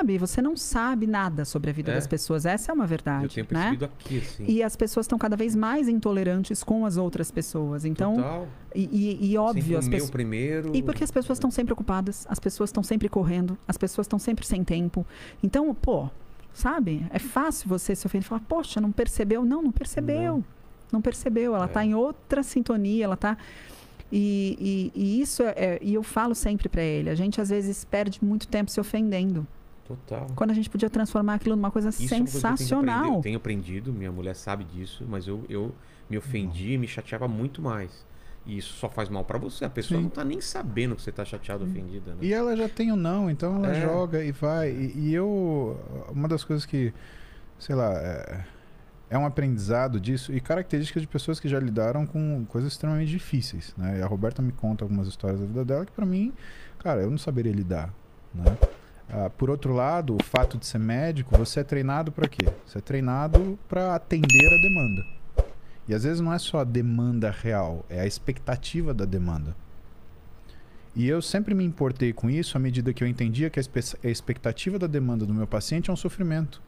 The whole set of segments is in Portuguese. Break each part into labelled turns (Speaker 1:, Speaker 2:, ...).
Speaker 1: sabe, você não sabe nada sobre a vida das pessoas. Essa é uma verdade.
Speaker 2: Eu tenho percebido aqui, assim.
Speaker 1: E as pessoas estão cada vez mais intolerantes com as outras pessoas. Então,
Speaker 2: Total.
Speaker 1: E óbvio, as pessoas.
Speaker 2: Primeiro.
Speaker 1: E porque as pessoas estão sempre ocupadas, as pessoas estão sempre correndo, as pessoas estão sempre sem tempo. Então, pô, sabe? É fácil você se ofender e falar, poxa, não percebeu? Não percebeu. Não percebeu. Ela está em outra sintonia, ela está. E isso e eu falo sempre para ele, a gente às vezes perde muito tempo se ofendendo.
Speaker 2: Total.
Speaker 1: Quando a gente podia transformar aquilo numa coisa sensacional.
Speaker 2: Eu tenho aprendido, minha mulher sabe disso, mas eu me ofendi e me chateava muito mais. E isso só faz mal para você. A pessoa não tá nem sabendo que você tá chateado, ofendida, né?
Speaker 3: E ela já tem o não, então ela joga e vai. E eu... Uma das coisas que, sei lá, é um aprendizado disso e características de pessoas que já lidaram com coisas extremamente difíceis, né? E a Roberta me conta algumas histórias da vida dela que para mim, cara, eu não saberia lidar, né? Por outro lado, o fato de ser médico, você é treinado para quê? Você é treinado para atender a demanda. E às vezes não é só a demanda real, é a expectativa da demanda. E eu sempre me importei com isso à medida que eu entendia que a expectativa da demanda do meu paciente é um sofrimento.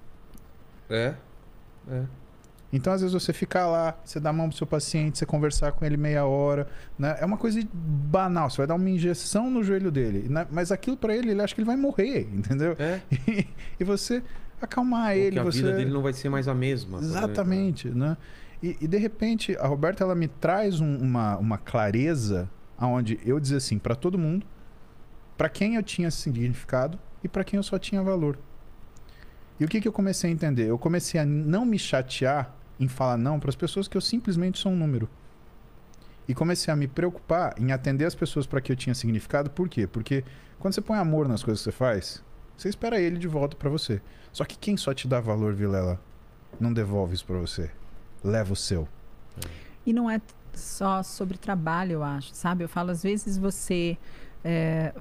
Speaker 3: Então, às vezes, você ficar lá, você dá a mão pro seu paciente, você conversar com ele meia hora, né? É uma coisa banal. Você vai dar uma injeção no joelho dele, né? Mas aquilo para ele acha que ele vai morrer, entendeu? E você acalmar ele.
Speaker 2: A vida dele não vai ser mais a mesma.
Speaker 3: Exatamente, né? E de repente, a Roberta, ela me traz uma clareza onde eu dizia assim, para todo mundo, para quem eu tinha significado e para quem eu só tinha valor. E o que eu comecei a entender? Eu comecei a não me chatear em falar não para as pessoas que eu simplesmente sou um número. E comecei a me preocupar em atender as pessoas para que eu tinha significado. Por quê? Porque quando você põe amor nas coisas que você faz, você espera ele de volta para você. Só que quem só te dá valor, Vilela, não devolve isso para você. Leva o seu.
Speaker 1: E não é só sobre trabalho, eu acho, sabe? Eu falo, às vezes você...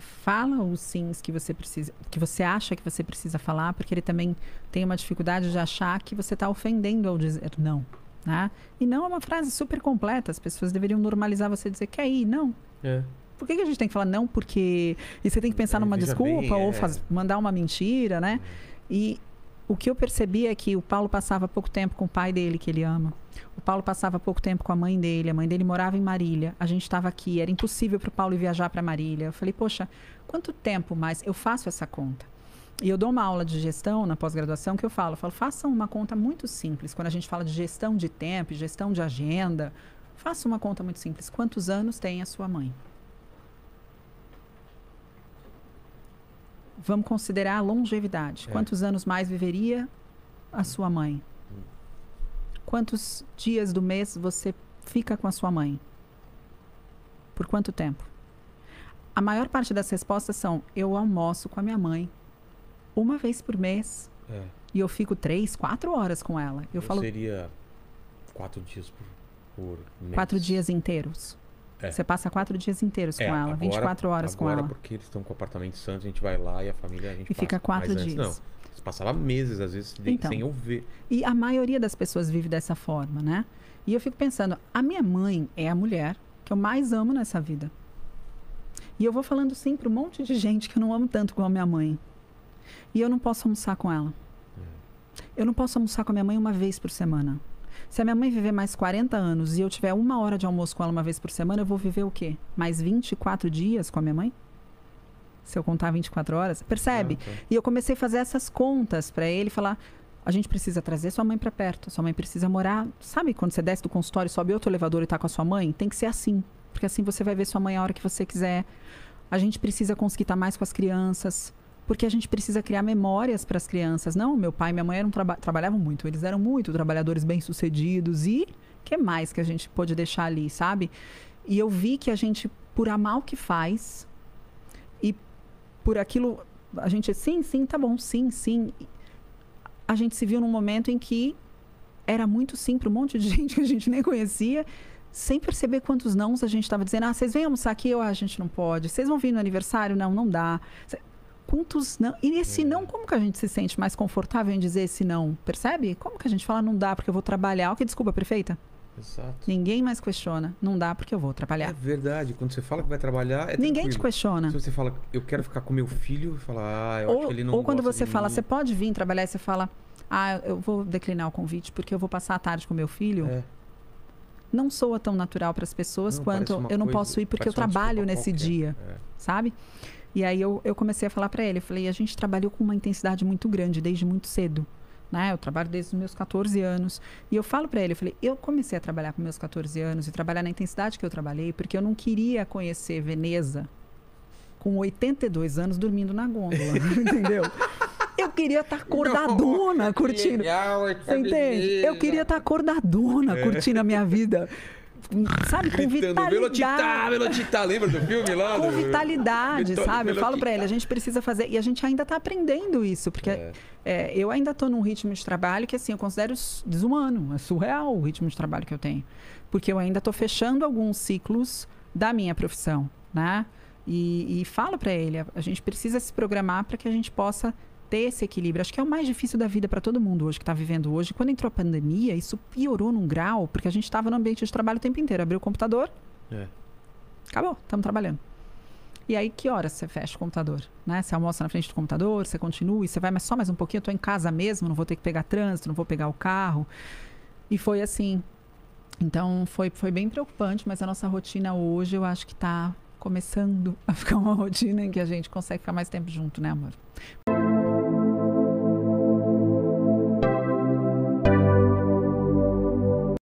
Speaker 1: fala os sims que você precisa, que você acha que você precisa falar, porque ele também tem uma dificuldade de achar que você está ofendendo ao dizer não, né? E não é uma frase super completa. As pessoas deveriam normalizar você dizer quer ir, não. Por que a gente tem que falar não? Porque e você tem que pensar numa desculpa ou mandar uma mentira, né? E o que eu percebi é que o Paulo passava pouco tempo com o pai dele, que ele ama. O Paulo passava pouco tempo com a mãe dele. A mãe dele morava em Marília. A gente estava aqui. Era impossível para o Paulo viajar para Marília. Eu falei, poxa, quanto tempo mais? Eu faço essa conta. E eu dou uma aula de gestão na pós-graduação que eu falo, façam uma conta muito simples. Quando a gente fala de gestão de tempo, gestão de agenda, faça uma conta muito simples. Quantos anos tem a sua mãe? Vamos considerar a longevidade. Quantos anos mais viveria a sua mãe? Quantos dias do mês você fica com a sua mãe? Por quanto tempo? A maior parte das respostas são, eu almoço com a minha mãe uma vez por mês e eu fico 3, 4 horas com ela. Eu falo,
Speaker 2: seria 4 dias por mês.
Speaker 1: 4 dias inteiros. Você passa 4 dias inteiros com ela,
Speaker 2: agora,
Speaker 1: 24 horas com ela.
Speaker 2: Agora, porque eles estão com o apartamento santo, a gente vai lá e a família a gente
Speaker 1: fica 4 dias.
Speaker 2: Não, você passava meses, às vezes, sem eu ver.
Speaker 1: E a maioria das pessoas vive dessa forma, né? E eu fico pensando, a minha mãe é a mulher que eu mais amo nessa vida. E eu vou falando sim para um monte de gente que eu não amo tanto como a minha mãe. E eu não posso almoçar com ela. Eu não posso almoçar com a minha mãe uma vez por semana. Se a minha mãe viver mais 40 anos e eu tiver 1 hora de almoço com ela uma vez por semana, eu vou viver o quê? Mais 24 dias com a minha mãe? Se eu contar 24 horas? Percebe? E eu comecei a fazer essas contas para ele, falar, a gente precisa trazer sua mãe para perto, sua mãe precisa morar... Sabe quando você desce do consultório, sobe outro elevador e tá com a sua mãe? Tem que ser assim, porque assim você vai ver sua mãe a hora que você quiser. A gente precisa conseguir estar mais com as crianças, porque a gente precisa criar memórias para as crianças. Não, meu pai e minha mãe trabalhavam muito, eles eram muito trabalhadores bem-sucedidos. E o que mais que a gente pôde deixar ali, sabe? E eu vi que a gente, por amar o que faz, e por aquilo, a gente, sim, tá bom, sim. A gente se viu num momento em que era muito sim para um monte de gente que a gente nem conhecia, sem perceber quantos nãos a gente estava dizendo. Vocês vêm almoçar aqui? A gente não pode. Vocês vão vir no aniversário? Não dá. Quantos não? E esse não, como que a gente se sente mais confortável em dizer esse não? Percebe? Como que a gente fala não dá porque eu vou trabalhar? Que desculpa, perfeita?
Speaker 2: Exato.
Speaker 1: Ninguém mais questiona. Não dá porque eu vou
Speaker 2: É
Speaker 1: trabalhar.
Speaker 2: verdade. Quando você fala que vai trabalhar, é
Speaker 1: Ninguém te
Speaker 2: tranquilo.
Speaker 1: questiona.
Speaker 2: Se você fala, eu quero ficar com meu filho, fala, eu acho que ele não
Speaker 1: Ou quando
Speaker 2: gosta
Speaker 1: você
Speaker 2: de
Speaker 1: fala,
Speaker 2: mim.
Speaker 1: você pode vir trabalhar e você fala, eu vou declinar o convite porque eu vou passar a tarde com meu filho.
Speaker 2: É.
Speaker 1: Não soa tão natural para as pessoas
Speaker 2: Não,
Speaker 1: quanto
Speaker 2: parece uma
Speaker 1: eu não
Speaker 2: coisa-
Speaker 1: posso ir porque eu
Speaker 2: parece uma
Speaker 1: trabalho
Speaker 2: desculpa
Speaker 1: nesse
Speaker 2: qualquer.
Speaker 1: dia,
Speaker 2: É.
Speaker 1: sabe? E aí eu comecei a falar para ele, eu falei, a gente trabalhou com uma intensidade muito grande desde muito cedo, né? Eu trabalho desde os meus 14 anos. E eu falo para ele, eu falei, eu comecei a trabalhar com meus 14 anos e trabalhar na intensidade que eu trabalhei porque eu não queria conhecer Veneza com 82 anos dormindo na gôndola, entendeu? Eu queria estar acordadona curtindo. Você entende? Eu queria estar acordadona curtindo a minha vida. Sabe, com
Speaker 2: Gritando,
Speaker 1: vitalidade.
Speaker 2: Velocità, lembra do filme lá?
Speaker 1: Com
Speaker 2: do-
Speaker 1: vitalidade,
Speaker 2: Vitor-
Speaker 1: sabe? Eu falo pra ele,
Speaker 2: Velocità.
Speaker 1: a gente precisa fazer. E a gente ainda tá aprendendo isso, porque eu ainda tô num ritmo de trabalho que, assim, eu considero desumano. É surreal o ritmo de trabalho que eu tenho. Porque eu ainda tô fechando alguns ciclos da minha profissão, né? E falo pra ele, a gente precisa se programar para que a gente possa ter esse equilíbrio. Acho que é o mais difícil da vida para todo mundo hoje, que está vivendo hoje. Quando entrou a pandemia, isso piorou num grau, porque a gente estava no ambiente de trabalho o tempo inteiro. Abriu o computador, acabou, estamos trabalhando. E aí, que horas você fecha o computador? Né? Você almoça na frente do computador, você continua, e você vai, mas só mais um pouquinho, eu estou em casa mesmo, não vou ter que pegar trânsito, não vou pegar o carro. E foi assim. Então, foi bem preocupante, mas a nossa rotina hoje, eu acho que está começando a ficar uma rotina em que a gente consegue ficar mais tempo junto, né, amor?